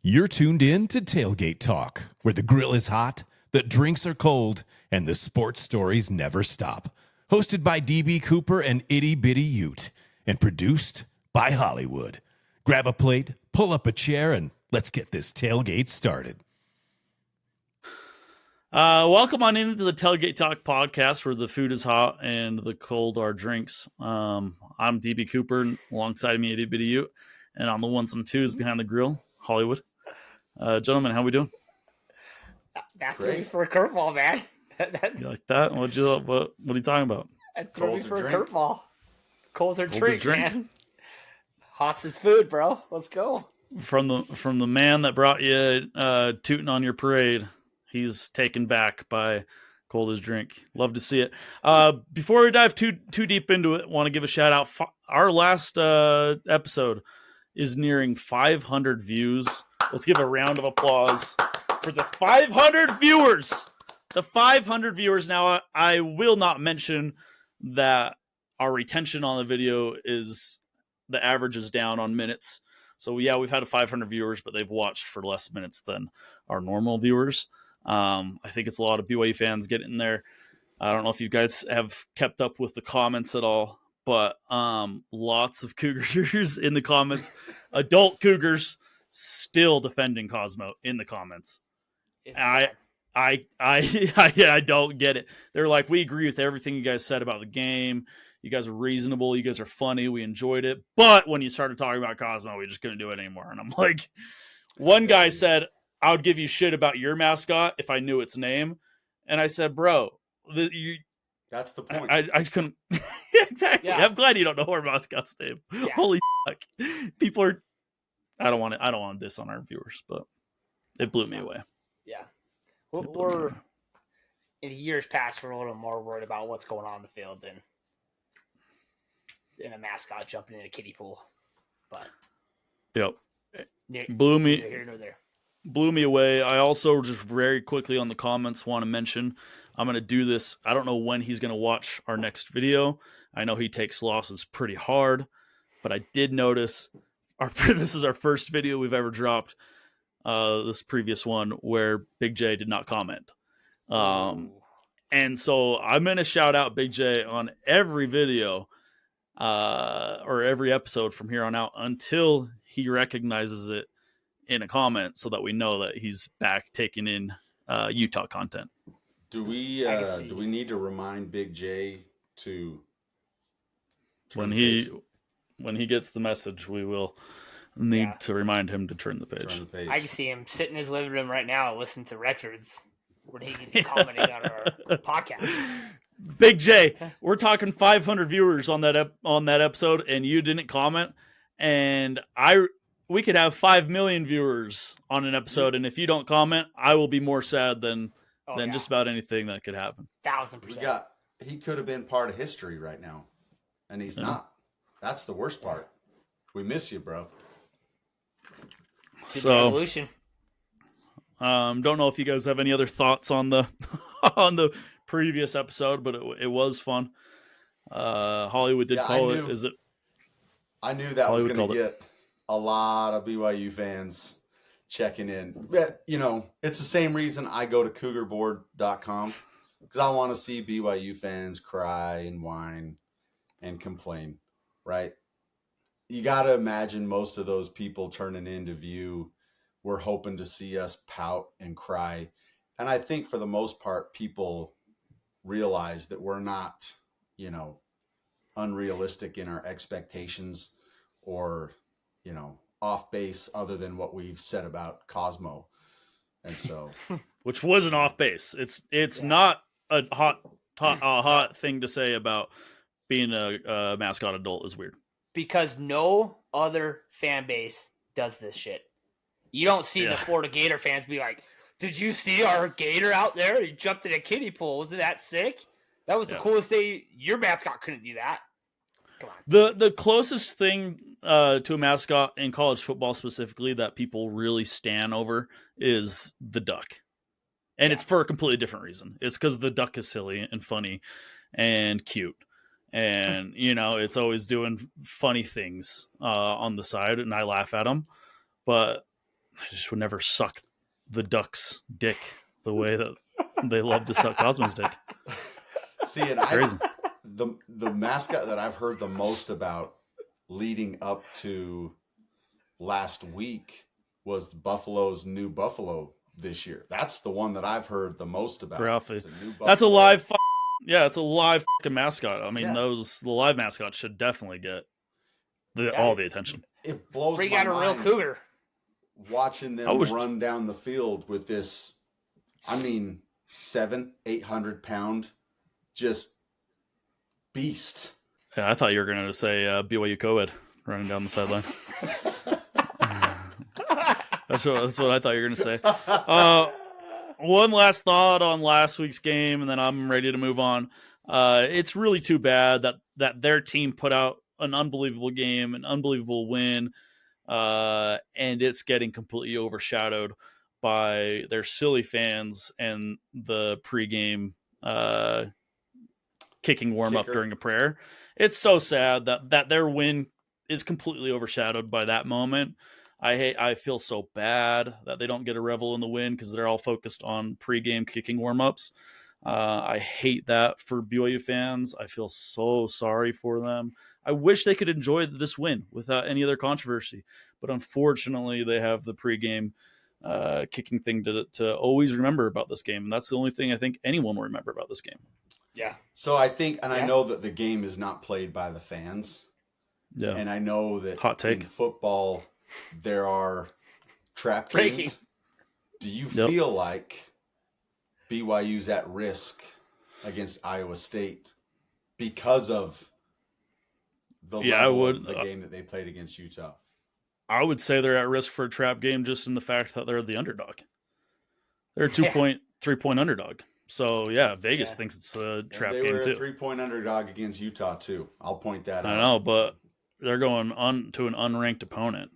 You're tuned in to Tailgate Talk, where the grill is hot, the drinks are cold, and the sports stories never stop. Hosted by DB Cooper and Itty Bitty Ute, and produced by Hollywood. Grab a plate, pull up a chair, and let's get this tailgate started. Welcome on into the Tailgate Talk podcast, where the food is hot and the cold are drinks. I'm DB Cooper, alongside me, Itty Bitty Ute, and on the ones and twos behind the grill, Hollywood. Gentlemen, how we doing? That threw me for a curveball, man. You like that? What are you talking about? That threw me for a curveball. Cold's our drink, man. Hot's is food, bro. Let's go. From the man that brought you tooting on your parade, he's taken back by cold as drink. Love to see it. Before we dive too deep into it, want to give a shout out. Our last episode is nearing 500 views. Let's give a round of applause for the 500 viewers. The 500 viewers. Now, I will not mention that our retention on the video is the average is down on minutes. So, yeah, we've had 500 viewers, but they've watched for less minutes than our normal viewers. I think it's a lot of BYU fans getting in there. I don't know if you guys have kept up with the comments at all, but lots of Cougars in the comments. Adult Cougars still defending Cosmo in the comments. I don't get it. They're like, we agree with everything you guys said about the game. You guys are reasonable. You guys are funny. We enjoyed it. But when you started talking about Cosmo, we just couldn't do it anymore. And I'm like, one guy said, I would give you shit about your mascot if I knew its name. And I said, bro, that's the point. I couldn't. Exactly. Yeah. I'm glad you don't know our mascot's name. Yeah. Holy fuck. People are, I don't want to diss on our viewers, but it blew me away. Yeah. We're in years past, we're a little more worried about what's going on in the field than a mascot jumping in a kiddie pool. But yep. Blew me. Neither here nor there. Blew me away. I also just very quickly on the comments want to mention I'm going to do this. I don't know when he's going to watch our next video. I know he takes losses pretty hard, but I did notice this is our first video we've ever dropped. This previous one where Big J did not comment. And so I'm going to shout out Big J on every video or every episode from here on out until he recognizes it in a comment so that we know that he's back taking in Utah content. Do we need to remind Big J to when he gets the message, we will need to remind him to turn the page. I can see him sitting in his living room right now and listening to records when he can be commenting on our podcast. Big J, we're talking 500 viewers on that episode, and you didn't comment, and we could have 5 million viewers on an episode, and if you don't comment, I will be more sad than just about anything that could happen. 1,000%. He could have been part of history right now, and he's not. That's the worst part. We miss you, bro. So, evolution. Don't know if you guys have any other thoughts on the on the previous episode, but it was fun. Hollywood did call it. Is it? I knew that Hollywood was going to get a lot of BYU fans checking in. But, it's the same reason I go to CougarBoard.com, because I want to see BYU fans cry and whine and complain, right? You got to imagine most of those people turning into view were hoping to see us pout and cry. And I think for the most part, people realize that we're not, unrealistic in our expectations or, off base other than what we've said about Cosmo. And so, which was an off base. It's not a hot thing to say about being a mascot adult is weird. Because no other fan base does this shit. You don't see the Florida Gator fans be like, did you see our Gator out there? He jumped in a kiddie pool. Wasn't that sick? That was the coolest day. Your mascot couldn't do that. Come on. The closest thing to a mascot in college football specifically that people really stan over is the duck. And it's for a completely different reason. It's because the duck is silly and funny and cute. And, it's always doing funny things on the side, and I laugh at them. But I just would never suck the Ducks' dick the way that they love to suck Cosmo's dick. See, and Crazy. the mascot that I've heard the most about leading up to last week was Buffalo's new Buffalo this year. That's the one that I've heard the most about. Ralphie. It's a new That's a Buffalo. live. Yeah, it's a live fucking mascot. I mean, Yeah. the live mascots should definitely get all the attention. It blows Bring my out a real mind cougar. watching them run down the field with this. I mean, 700-800 pound, just beast. Yeah, I thought you were going to say BYU co-ed running down the sideline. That's what I thought you were going to say. One last thought on last week's game, and then I'm ready to move on. It's really too bad that their team put out an unbelievable game, an unbelievable win, and it's getting completely overshadowed by their silly fans and the pregame kicking warm-up during a prayer. It's so sad that their win is completely overshadowed by that moment. I feel so bad that they don't get a revel in the win because they're all focused on pregame kicking warm-ups. I hate that for BYU fans. I feel so sorry for them. I wish they could enjoy this win without any other controversy, but unfortunately they have the pregame kicking thing to always remember about this game, and that's the only thing I think anyone will remember about this game. Yeah. So I think, and I know that the game is not played by the fans. Yeah. And I know that Hot take. in football there are trap Breaking. games. Do you feel like BYU's at risk against Iowa State because of the level of the game that they played against Utah? I would say they're at risk for a trap game just in the fact that they're the underdog. They're a 3-point underdog. So, Vegas thinks it's a trap game, too. They were a 3-point underdog against Utah, too. I'll point that out. I know, but they're going to an unranked opponent.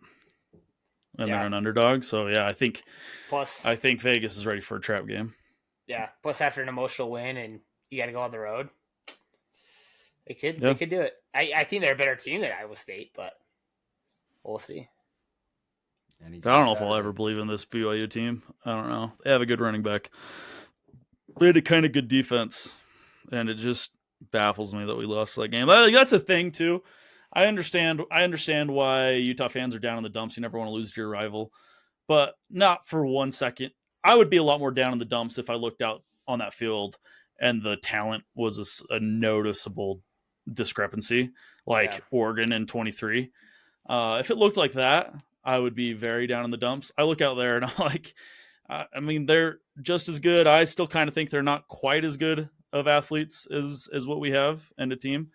And they're an underdog. So, I think Vegas is ready for a trap game. Yeah. Plus, after an emotional win and you got to go on the road, they could do it. I think they're a better team than Iowa State, but we'll see. I don't know if I'll ever believe in this BYU team. I don't know. They have a good running back. They had a kind of good defense, and it just baffles me that we lost that game. That's the thing, too. I understand why Utah fans are down in the dumps. You never want to lose to your rival, but not for 1 second. I would be a lot more down in the dumps if I looked out on that field and the talent was a noticeable discrepancy, like Oregon in 23. If it looked like that, I would be very down in the dumps. I look out there and I'm like, I mean, they're just as good. I still kind of think they're not quite as good of athletes as what we have and a team.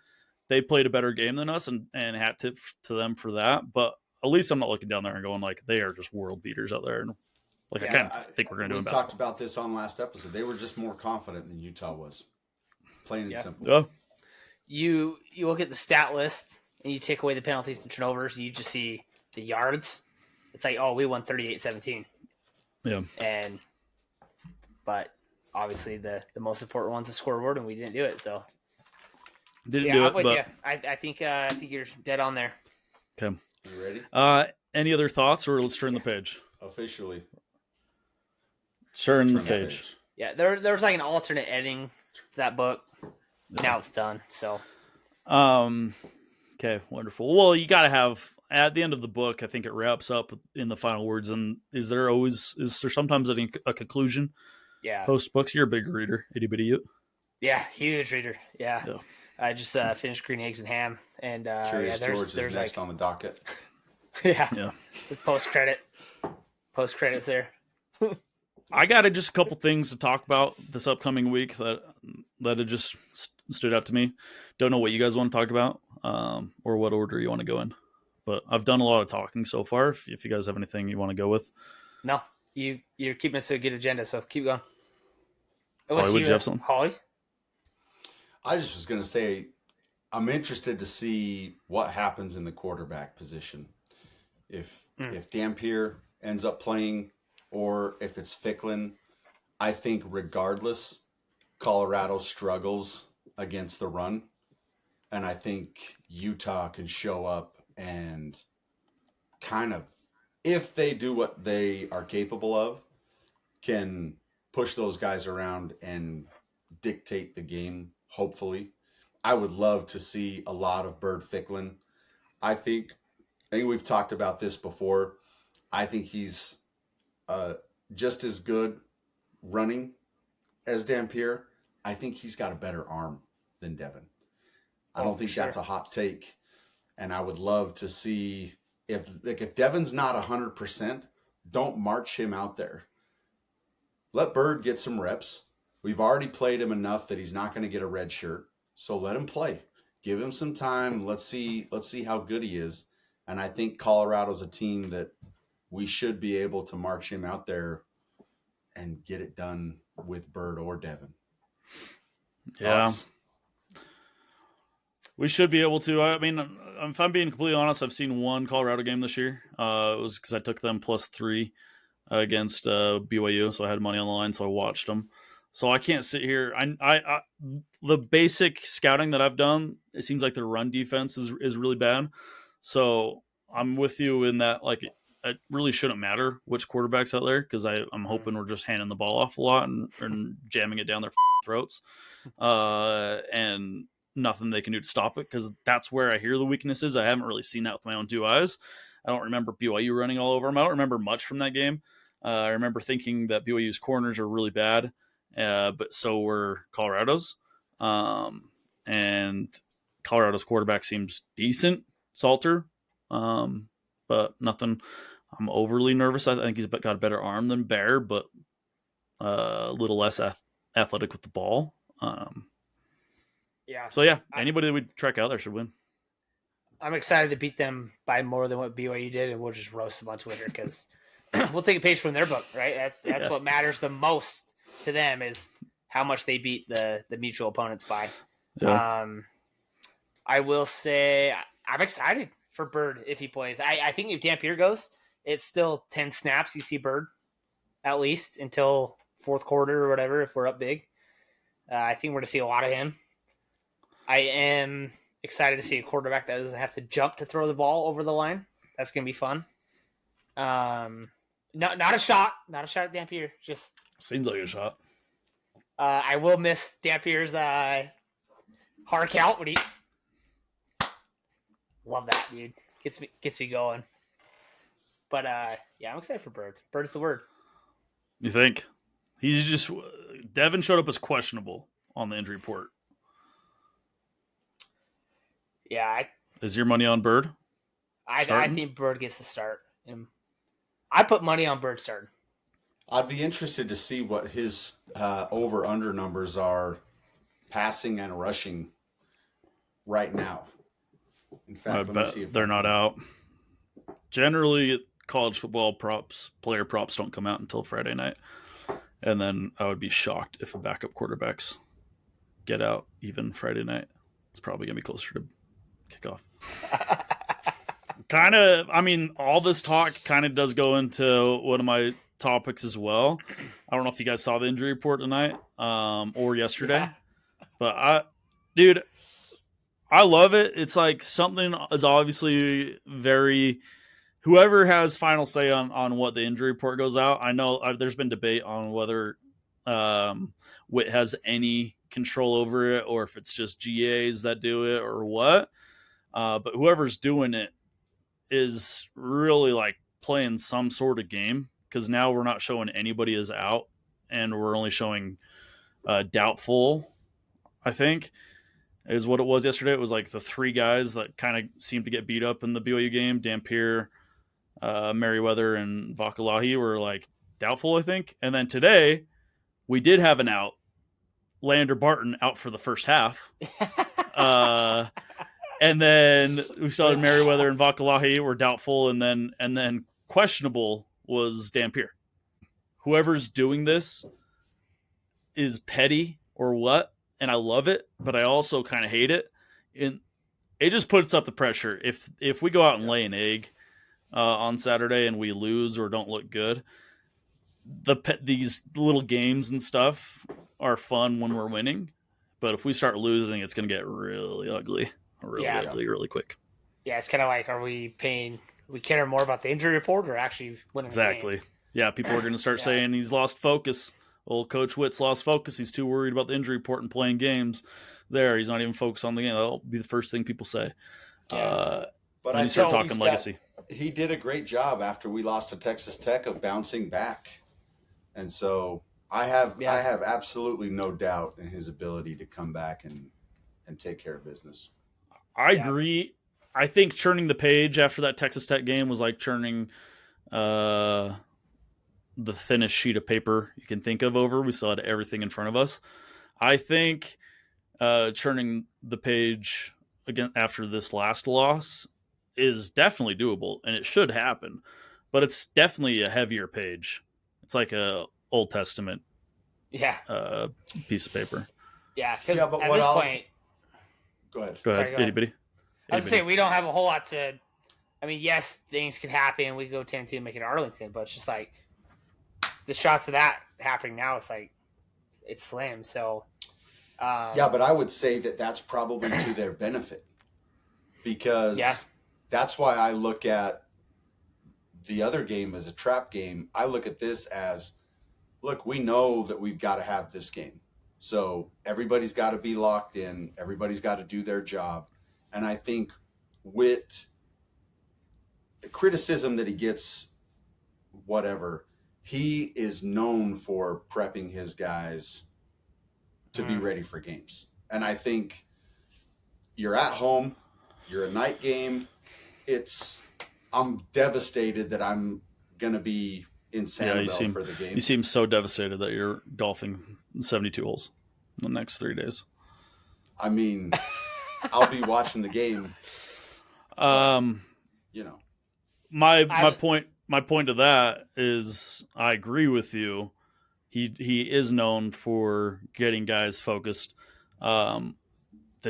They played a better game than us, and hat tip to them for that. But at least I'm not looking down there and going like they are just world beaters out there. And I kind of think we're going to do in basketball. We talked about this on last episode. They were just more confident than Utah was. Plain and simple. Yeah. You look at the stat list and you take away the penalties and turnovers, you just see the yards. It's like, we won 38-17. Yeah. But obviously the most important one's the scoreboard, and we didn't do it. So didn't do it. But you. I think you're dead on there. Okay. You ready? Any other thoughts, or let's turn the page? Officially. Turn the page. Yeah, there was like an alternate ending to that book. Now it's done. So. Okay, wonderful. Well, you got to have at the end of the book. I think it wraps up in the final words. And is there sometimes a conclusion? Yeah. Post books. You're a big reader, itty bitty you. Yeah, huge reader. Yeah. I just finished Green Eggs and Ham, and Curious George is next on the docket. Yeah. Post credits there. I got just a couple things to talk about this upcoming week that had just stood out to me. Don't know what you guys want to talk about, or what order you want to go in. But I've done a lot of talking so far. If you guys have anything you want to go with. No, you're keeping us to a good agenda, so keep going. Holly, would you have something? Holly? I just was going to say, I'm interested to see what happens in the quarterback position. If Dampier ends up playing, or if it's Ficklin, I think regardless, Colorado struggles against the run. And I think Utah can show up and kind of if they do what they are capable of, can push those guys around and dictate the game, hopefully. I would love to see a lot of Bird Ficklin. I think we've talked about this before. I think he's just as good running as Dampier. I think he's got a better arm than Devin. I don't think that's a hot take. And I would love to see if Devin's not 100%, don't march him out there. Let Bird get some reps. We've already played him enough that he's not going to get a red shirt. So let him play. Give him some time. Let's see how good he is. And I think Colorado's a team that we should be able to march him out there and get it done with Bird or Devin. Yeah. Thoughts? We should be able to. I mean, if I'm being completely honest, I've seen one Colorado game this year. It was because I took them +3 against BYU, so I had money on the line, so I watched them. So I can't sit here. I the basic scouting that I've done, it seems like their run defense is really bad. So I'm with you in that, like, it really shouldn't matter which quarterback's out there, because I'm hoping we're just handing the ball off a lot and jamming it down their throats, and nothing they can do to stop it, because that's where I hear the weaknesses. I haven't really seen that with my own 2 eyes. I don't remember BYU running all over them. I don't remember much from that game. I remember thinking that BYU's corners are really bad, but so were Colorado's. And Colorado's quarterback seems decent, Salter, but nothing I'm overly nervous. I think he's got a better arm than Bear, but a little less athletic with the ball. Yeah. So, yeah, anybody that we track out there should win. I'm excited to beat them by more than what BYU did, and we'll just roast them on Twitter, because we'll take a page from their book, right? That's what matters the most to them, is how much they beat the mutual opponents by. Yeah. I will say I'm excited for Bird if he plays. I think if Dampier goes, it's still 10 snaps. You see Bird at least until fourth quarter or whatever, if we're up big. I think we're going to see a lot of him. I am excited to see a quarterback that doesn't have to jump to throw the ball over the line. That's going to be fun. Not a shot at Dampier. Just seems like a shot. I will miss Dampier's hard count when he. Love that, dude. Gets me going. But yeah, I'm excited for Bird. Bird's the word. You think? He's just Devin showed up as questionable on the injury report. Yeah, is your money on Bird? I think Bird gets to start. I put money on Bird starting. I'd be interested to see what his over-under numbers are, passing and rushing, right now. In fact, let me see if they're not out. Generally, college football player props don't come out until Friday night. And then I would be shocked if a backup quarterbacks get out even Friday night. It's probably going to be closer to kickoff. All this talk kind of does go into one of my topics as well. I don't know if you guys saw the injury report tonight or yesterday. But I love it. It's like something is obviously very... Whoever has final say on what the injury report goes out, I know there's been debate on whether Witt has any control over it or if it's just GAs that do it or what. But whoever's doing it is really like playing some sort of game, because now we're not showing anybody is out and we're only showing doubtful, I think, is what it was yesterday. It was like the 3 guys that kind of seemed to get beat up in the BYU game. Dampier, Merriweather, and Vakalahi were like doubtful, I think. And then today we did have an out. Lander Barton out for the first half. And then we saw Merriweather and Vakalahi were doubtful, and then questionable was Dampier. Whoever's doing this is petty or what, and I love it, but I also kind of hate it. And it just puts up the pressure. If we go out and lay an egg on Saturday and we lose or don't look good, these little games and stuff are fun when we're winning. But if we start losing, it's going to get really ugly. Really ugly, really quick. Yeah, it's kind of like, are we paying we care more about the injury report or actually winning Exactly. the game. Yeah, people are going to start saying he's lost focus. Old Coach Witt's lost focus. He's too worried about the injury report and playing games. He's not even focused on the game. That'll be the first thing people say. But when I you start talking legacy. He did a great job after we lost to Texas Tech of bouncing back. And so I have absolutely no doubt in his ability to come back and take care of business. I agree. I think churning the page after that Texas Tech game was like churning the thinnest sheet of paper you can think of over. We still had everything in front of us. I think churning the page again after this last loss is definitely doable, and it should happen. But it's definitely a heavier page. It's like a Old Testament piece of paper. Yeah, because at this point... Go ahead. Sorry, Itty bitty. I was saying we don't have a whole lot to... I mean, yes, things could happen. We go 10-2 and make it Arlington, but it's just like the shots of that happening now, it's like it's slim. So... but I would say that that's probably to their benefit because that's why I look at the other game as a trap game. I look at this as, look, we know that we've got to have this game. So everybody's got to be locked in. Everybody's got to do their job. And I think Witt, the criticism that he gets, whatever, he is known for prepping his guys to be ready for games. And I think you're at home, you're a night game. I'm devastated that I'm going to be in Sanibel for the game. You seem so devastated that you're golfing 72 holes in the next 3 days. I mean, I'll be watching the game. My point to that is I agree with you. He is known for getting guys focused. The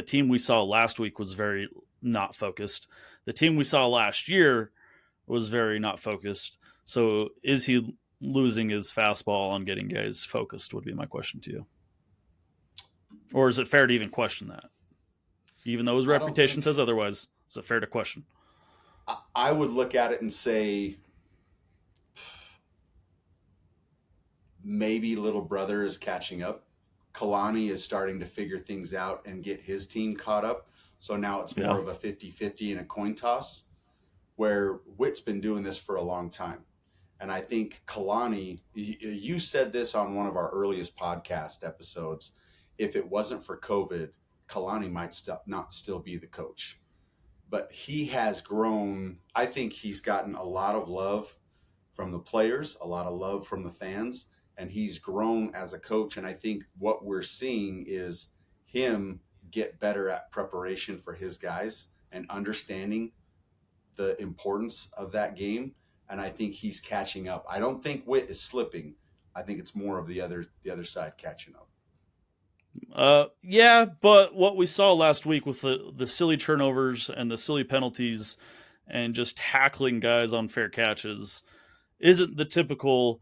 team we saw last week was very not focused. The team we saw last year was very not focused. So is he losing his fastball on getting guys focused would be my question to you. Or is it fair to even question that? Even though his reputation says otherwise, is it fair to question? I would look at it and say maybe little brother is catching up. Kalani is starting to figure things out and get his team caught up. So now it's more of a 50-50 and a coin toss, where Witt's been doing this for a long time. And I think Kalani, you said this on one of our earliest podcast episodes, if it wasn't for COVID, Kalani might not still be the coach. But he has grown. I think he's gotten a lot of love from the players, a lot of love from the fans, and he's grown as a coach. And I think what we're seeing is him get better at preparation for his guys and understanding the importance of that game. And I think he's catching up. I don't think Witt is slipping. I think it's more of the other side catching up. But what we saw last week with the silly turnovers and the silly penalties and just tackling guys on fair catches isn't the typical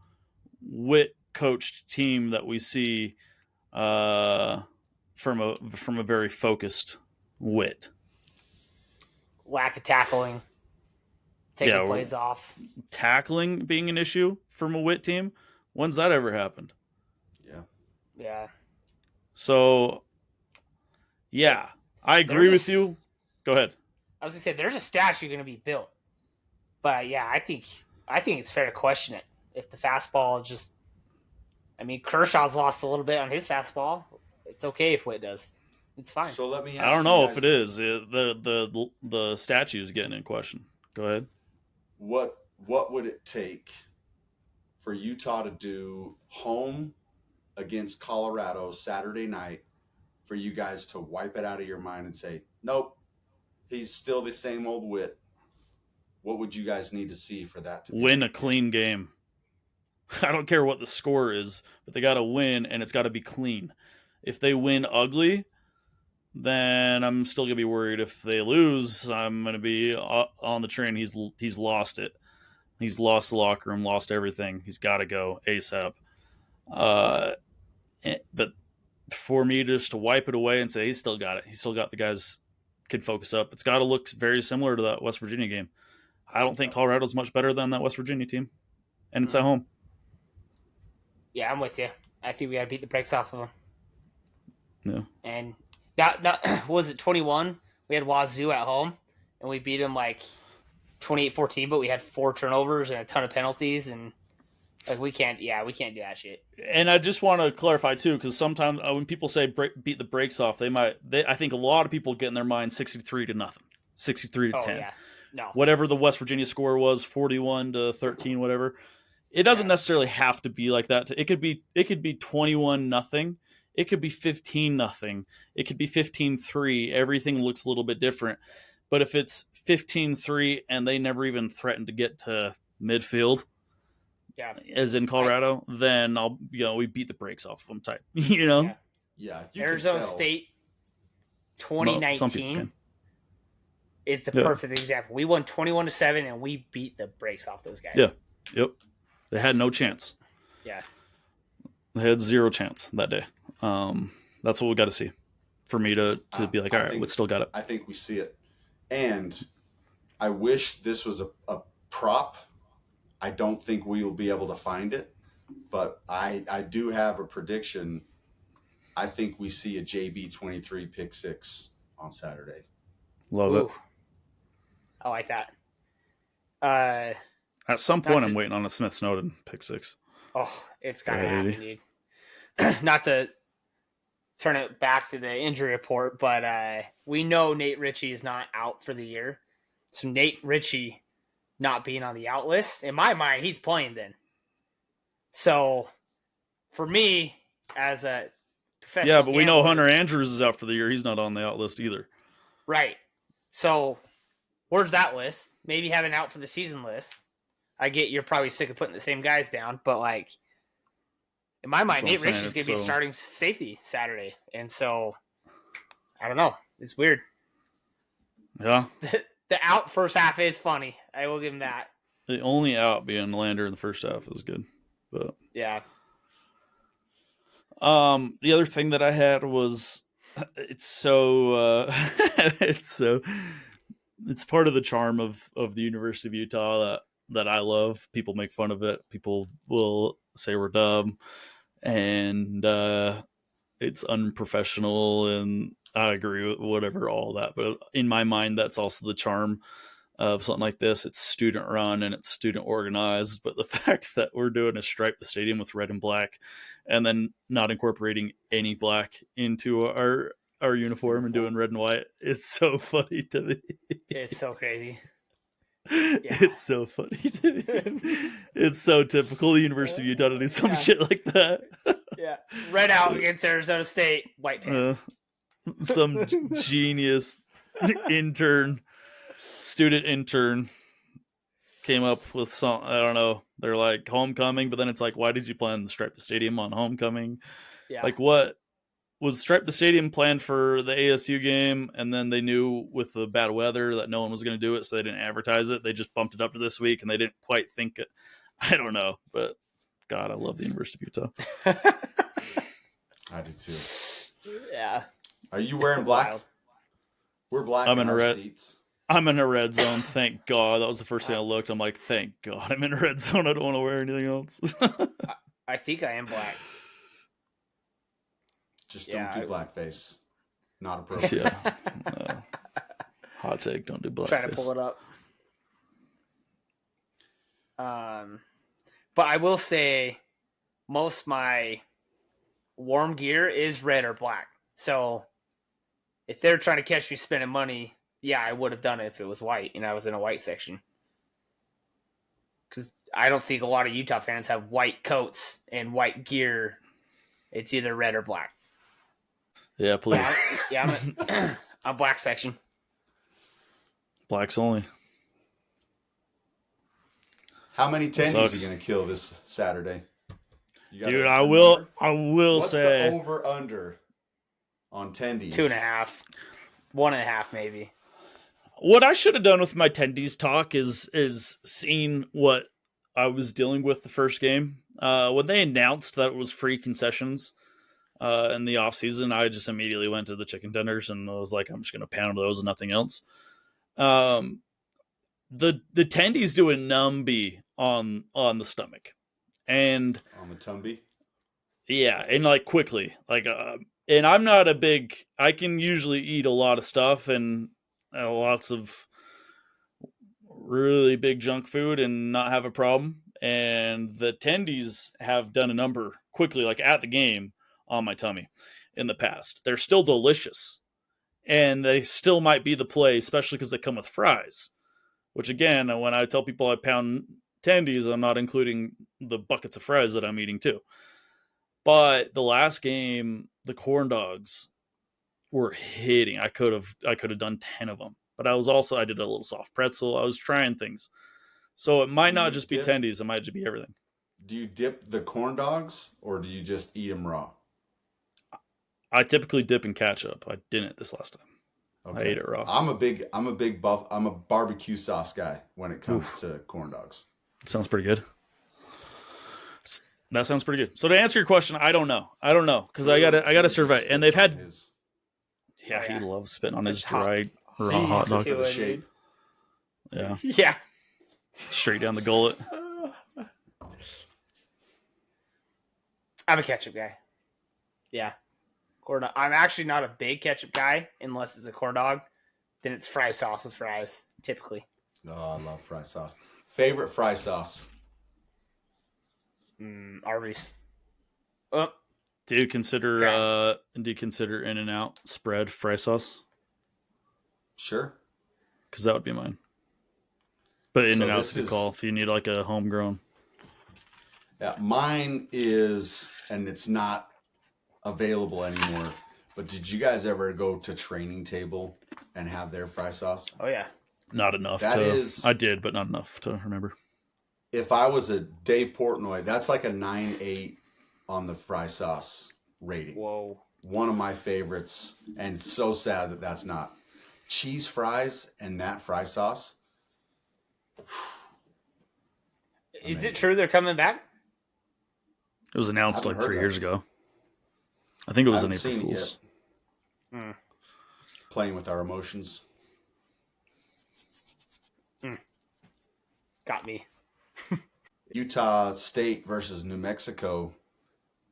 Witt coached team that we see from a very focused Witt. Lack of tackling, taking plays off. Tackling being an issue from a Witt team? When's that ever happened? Yeah. So, I agree with you. Go ahead. I was going to say, there's a statue going to be built. But, I think it's fair to question it. If the fastball just... I mean, Kershaw's lost a little bit on his fastball. It's okay if Witt does. It's fine. So let me ask I don't know if it is. The statue is getting in question. Go ahead. What would it take for Utah to do home against Colorado Saturday night for you guys to wipe it out of your mind and say, nope, he's still the same old Witt? What would you guys need to see for that to win a clean game? I don't care what the score is, but they got to win, and it's got to be clean. If they win ugly, then I'm still going to be worried. If they lose, I'm going to be on the train. He's lost it. He's lost the locker room, lost everything. He's got to go ASAP. But for me just to wipe it away and say he's still got it, he's still got the guys can focus up. It's got to look very similar to that West Virginia game. I don't think Colorado's much better than that West Virginia team, and it's at home. Yeah, I'm with you. I think we got to beat the brakes off of them. Yeah. And that was it 21? We had Wazoo at home, and we beat them like 28-14, but we had 4 turnovers and a ton of penalties, and like we can't do that shit. And I just want to clarify too, because sometimes when people say beat the brakes off, I think a lot of people get in their mind 63-0, 63-10. Yeah. No. Whatever the West Virginia score was, 41-13, whatever. It doesn't necessarily have to be like that. It could be 21-0. It could be 15-0. It could be 15-3. Everything looks a little bit different. But if it's 15-3 and they never even threaten to get to midfield, as in Colorado, then we beat the brakes off of them type. Yeah. Arizona State 2019 is the perfect example. We won 21-7 and we beat the brakes off those guys. Yeah. Yep. They had no chance. Yeah. They had zero chance that day. That's what we got to see for me to be like, all right, we still got it. I think we see it. And I wish this was a prop. I don't think we will be able to find it, but I do have a prediction. I think we see a JB23 pick 6 on Saturday. Love it. I like that. At some point, I'm waiting on a Smith Snowden pick 6. Oh, it's got to happen, dude. Not to turn it back to the injury report, but we know Nate Ritchie is not out for the year. So Nate Ritchie not being on the out list, in my mind, he's playing then. So for me, as a professional but we know Hunter Andrews is out for the year. He's not on the out list either. Right. So where's that list? Maybe have an out for the season list. I get you're probably sick of putting the same guys down, but like in my mind, Nate Ritchie's going to be starting safety Saturday. And so I don't know. It's weird. Yeah. The out first half is funny. I will give him that. The only out being Lander in the first half is good. But yeah. The other thing that I had was it's part of the charm of the University of Utah that I love. People make fun of it. People will say we're dumb and it's unprofessional, and I agree with whatever, all that. But in my mind, that's also the charm of something like this. It's student run and it's student organized. But the fact that we're doing a stripe the stadium with red and black and then not incorporating any black into our uniform and doing red and white, it's so funny to me. It's so crazy. Yeah. It's so funny to me. It's so typical the University of Utah to do some shit like that. Yeah. Red out against Arizona State, white pants. Some genius student intern came up with some, I don't know, they're like homecoming, but then it's like, why did you plan to stripe the stadium on homecoming? Yeah. Like, what was stripe the stadium planned for the ASU game, and then they knew with the bad weather that no one was going to do it, so they didn't advertise it. They just bumped it up to this week, and they didn't quite think it. I don't know, but God, I love the University of Utah. I do too. Yeah. Are you wearing black? We're black. I'm in a red seats. I'm in a red zone. Thank God. That was the first thing I looked. I'm like, thank God I'm in a red zone. I don't want to wear anything else. I think I am black. Just don't do blackface. Not appropriate. Yeah. No. Hot take. Don't do blackface. Trying to pull it up. But I will say most my warm gear is red or black. So if they're trying to catch me spending money, yeah, I would have done it if it was white and I was in a white section. Because I don't think a lot of Utah fans have white coats and white gear. It's either red or black. Yeah, please. Yeah, I'm black section. Blacks only. How many tendies are you going to kill this Saturday? Dude, I will What's say. What's the over-under on tendies? 2.5. 1.5 maybe. What I should have done with my tendies talk is seen what I was dealing with the first game. When they announced that it was free concessions in the offseason, I just immediately went to the chicken tenders and I was like, I'm just going to pound those and nothing else. the tendies do a numbie on the stomach, and On the tumby. yeah, and like quickly, like and I'm not a big. I can usually eat a lot of stuff and lots of really big junk food and not have a problem. And the tendies have done a number quickly, like at the game, on my tummy in the past. They're still delicious, and they still might be the play, especially because they come with fries. Which again, when I tell people I pound tendies, I'm not including the buckets of fries that I'm eating too. But the last game, the corn dogs were hitting. I could have done 10 of them. But I did a little soft pretzel. I was trying things. So it might not just be tendies, it might just be everything. Do you dip the corn dogs or do you just eat them raw? I typically dip in ketchup. I didn't this last time. Okay. I ate it raw. I'm a barbecue sauce guy when it comes to corn dogs. Sounds pretty good. That sounds pretty good. So to answer your question, I don't know because I gotta survey. And they've had he loves spitting on his dry raw hot dog. Yeah. Yeah. Straight down the gullet. I'm a ketchup guy. Yeah. Corn dog. I'm actually not a big ketchup guy unless it's a corn dog. Then it's fry sauce with fries, typically. Oh, I love fry sauce. Favorite fry sauce? Arby's. Do you consider In-N-Out spread fry sauce? Sure. Because that would be mine. But In-N-Out's a good call if you need like a homegrown. Yeah, mine is, and it's not available anymore. But did you guys ever go to Training Table and have their fry sauce? Oh yeah. Not enough. I did, but not enough to remember. If I was a Dave Portnoy, that's like a 9.8 on the fry sauce rating. Whoa. One of my favorites, and so sad that that's not. Cheese fries and that fry sauce. Is it true they're coming back? It was announced like 3 years ago. I think it was an April Fool's. Playing with our emotions. Got me. Utah State versus New Mexico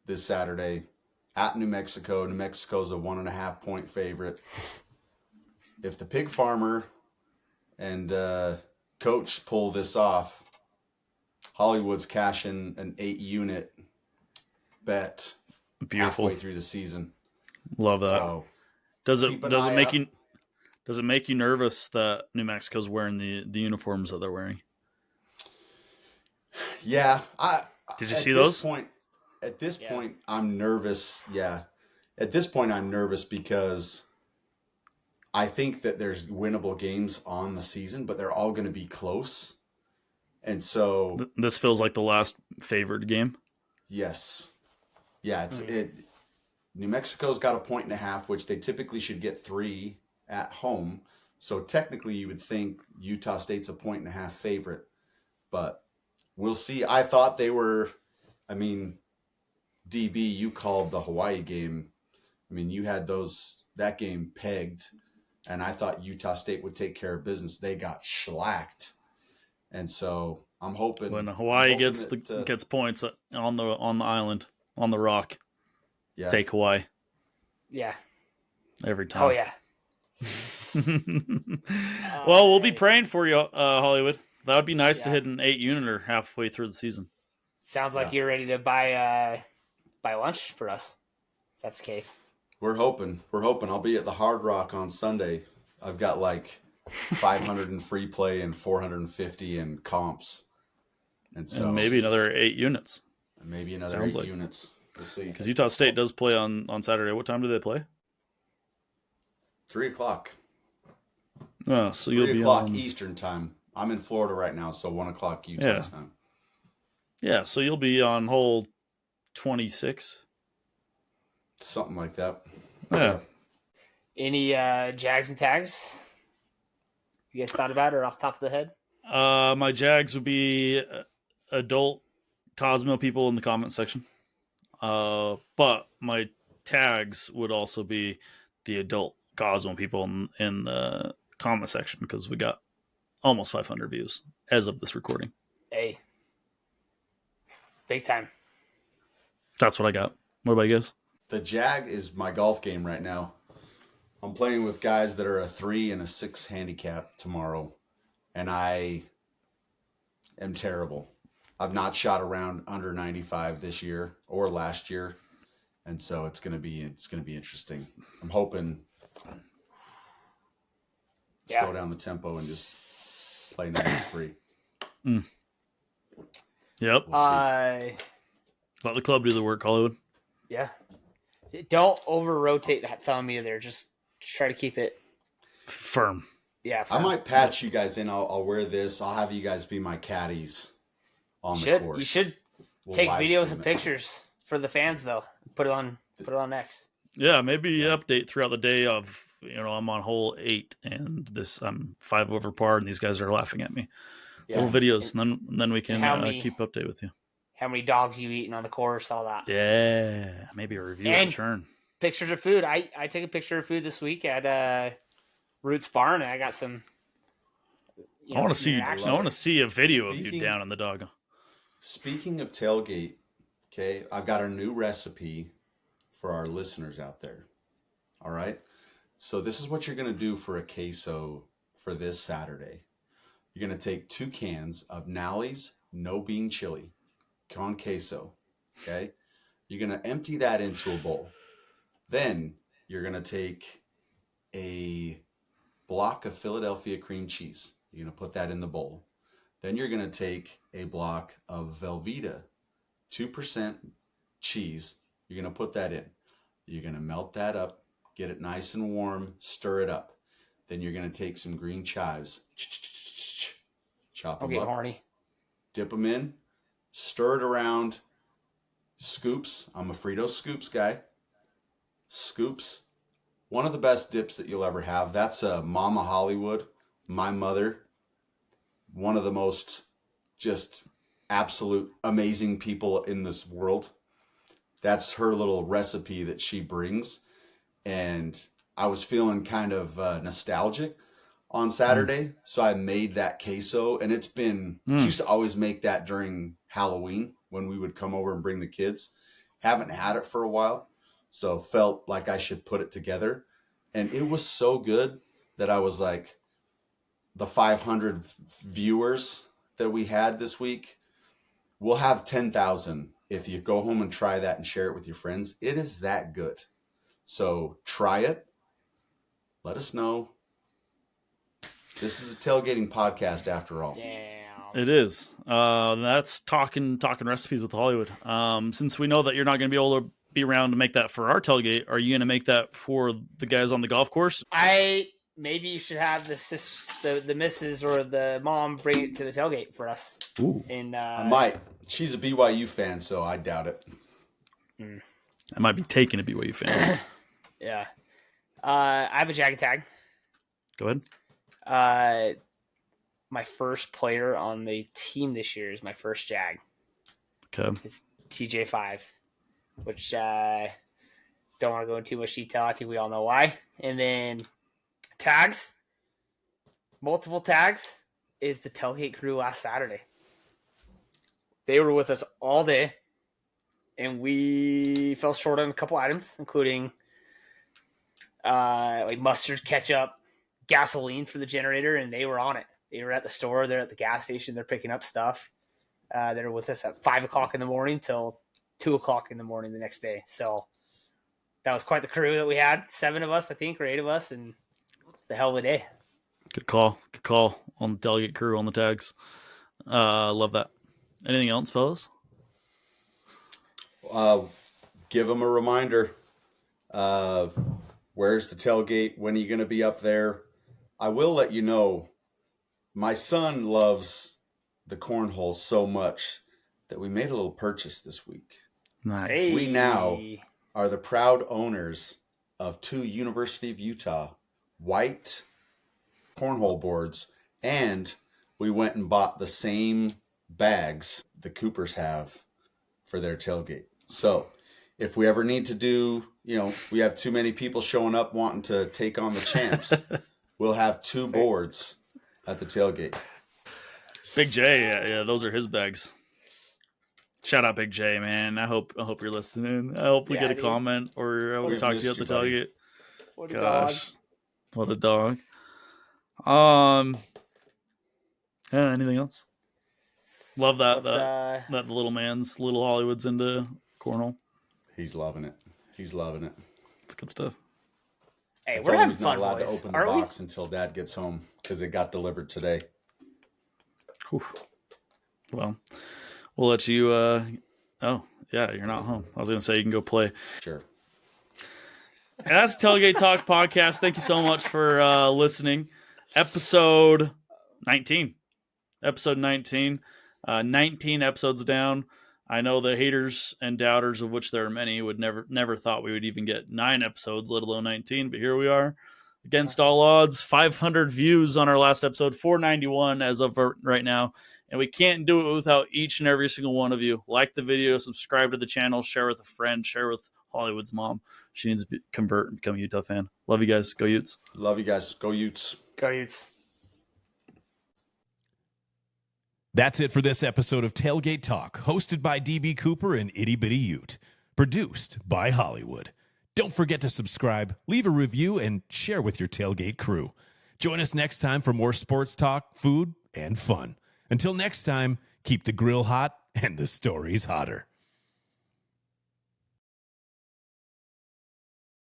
this Saturday at New Mexico. New Mexico's a 1.5 point favorite. If the pig farmer and coach pull this off, Hollywood's cashing an 8-unit bet. Beautiful. Halfway through the season. Love that. So, does it make you nervous that New Mexico's wearing the uniforms that they're wearing? Yeah. Did you see those? At this point, I'm nervous. Yeah. At this point, I'm nervous because I think that there's winnable games on the season, but they're all going to be close. And so this feels like the last favored game. Yes. Yeah, New Mexico's got 1.5 points, which they typically should get 3 at home. So technically you would think Utah State's a 1.5 favorite, but we'll see. I thought they were, DB, you called the Hawaii game. You had that game pegged, and I thought Utah State would take care of business. They got shellacked. And so I'm hoping when Hawaii gets points on the island, on the rock, take Hawaii. Yeah. Every time. Oh yeah. Well, we'll be praying for you, Hollywood. That would be nice to hit an 8-uniter halfway through the season. Sounds like you're ready to buy lunch for us. If that's the case. We're hoping. I'll be at the Hard Rock on Sunday. I've got like 500 in free play and 450 in comps. And maybe another 8 units. Maybe another 8 units. We'll see. Because Utah State does play on Saturday. What time do they play? 3:00. Oh, so you'll be 3:00 Eastern time. I'm in Florida right now, so 1:00 Utah time. Yeah, so you'll be on hole 26. Something like that. Yeah. Any Jags and tags you guys thought about or off the top of the head? My Jags would be adult Cosmo people in the comment section. But my tags would also be the adult Cosmo people in the comment section because we got almost 500 views as of this recording. Hey, big time. That's what I got. What about you guys? The Jag is my golf game right now. I'm playing with guys that are a 3 and a 6 handicap tomorrow, and I am terrible. I've not shot around under 95 this year or last year, and so it's gonna be interesting. I'm hoping slow down the tempo and just play 93. Yep. We'll see. Let the club do the work, Hollywood. Yeah. Don't over rotate that thumb either. Just try to keep it firm. Yeah. I might patch you guys in. I'll wear this. I'll have you guys be my caddies on the course. You should take videos and pictures for the fans though. Put it on X. Yeah, maybe update throughout the day of, I'm on hole 8 and I'm 5 over par and these guys are laughing at me. Yeah. Little videos, and then we can keep update with you. How many dogs you eating on the course, all that. Yeah, maybe a review and return. Pictures of food. I took a picture of food this week at Roots Barn, and I got some. I want to see a video of you down in the dog. Speaking of tailgate, okay, I've got a new recipe for our listeners out there. All right, so this is what you're gonna do for a queso for this Saturday. You're gonna take 2 cans of Nally's no bean chili con queso. Okay, you're gonna empty that into a bowl. Then you're going to take a block of Philadelphia cream cheese. You're going to put that in the bowl. Then you're going to take a block of Velveeta, 2% cheese. You're going to put that in. You're going to melt that up, get it nice and warm, stir it up. Then you're going to take some green chives, chop them up, horny. Dip them in, stir it around, scoops. I'm a Fritos Scoops guy. Scoops, one of the best dips that you'll ever have. That's a Mama Hollywood, my mother, one of the most just absolute amazing people in this world. That's her little recipe that she brings. And I was feeling kind of nostalgic on Saturday. So I made that queso, and it's been, she used to always make that during Halloween when we would come over and bring the kids. Haven't had it for a while. So felt like I should put it together. And it was so good that I was like, the 500 viewers that we had this week, we'll have 10,000 if you go home and try that and share it with your friends. It is that good. So try it. Let us know. This is a tailgating podcast after all. Damn. It is. That's talking recipes with Hollywood. Since we know that you're not going to be able to be around to make that for our tailgate, are you going to make that for the guys on the golf course? Maybe you should have the missus or the mom bring it to the tailgate for us. Ooh. And I might. She's a BYU fan, so I doubt it. I might be taking a BYU fan. Yeah. I have a Jag and Tag. Go ahead. My first player on the team this year is my first Jag. Okay. It's TJ5, which don't want to go into too much detail. I think we all know why. And then tags, multiple tags, is the tailgate crew last Saturday. They were with us all day, and we fell short on a couple items, including like mustard, ketchup, gasoline for the generator, and they were on it. They were at the store, they're at the gas station, they're picking up stuff. They're with us at 5 o'clock in the morning till 2 o'clock in the morning the next day. So that was quite the crew that we had. 7 of us, I think, or 8 of us, and it's a hell of a day. Good call on the delegate crew on the tags. Love that. Anything else, fellas? Give them a reminder. Where's the tailgate? When are you going to be up there? I will let you know, my son loves the cornhole so much that we made a little purchase this week. Nice. Hey. We now are the proud owners of 2 University of Utah white cornhole boards, and we went and bought the same bags the Coopers have for their tailgate. So if we ever need to do, we have too many people showing up wanting to take on the champs, we'll have 2 boards at the tailgate. Big J, yeah, those are his bags. Shout out Big J, man. I hope you're listening. I hope we get a comment or we talk to you at the tailgate. What a dog. What a dog. Yeah, anything else? Love that that little man's little Hollywood's into cornhole. He's loving it. He's loving it. It's good stuff. Hey, we're having fun, not allowed boys. to open the box until Dad gets home because it got delivered today. Whew. Well, we'll let you. Oh, yeah, you're not home. I was gonna say you can go play. Sure. And that's Tailgate Talk podcast. Thank you so much for listening. Episode 19. 19 episodes down. I know the haters and doubters, of which there are many, would never thought we would even get 9 episodes, let alone 19. But here we are, against all odds. 500 views on our last episode, 491 as of right now, and we can't do it without each and every single one of you. Like the video, subscribe to the channel, share with a friend, share with Hollywood's mom. She needs to convert and become a Utah fan. Love you guys. Go Utes. Love you guys. Go Utes. Go Utes. That's it for this episode of Tailgate Talk, hosted by DB Cooper and Itty Bitty Ute. Produced by Hollywood. Don't forget to subscribe, leave a review, and share with your tailgate crew. Join us next time for more sports talk, food, and fun. Until next time, keep the grill hot and the stories hotter.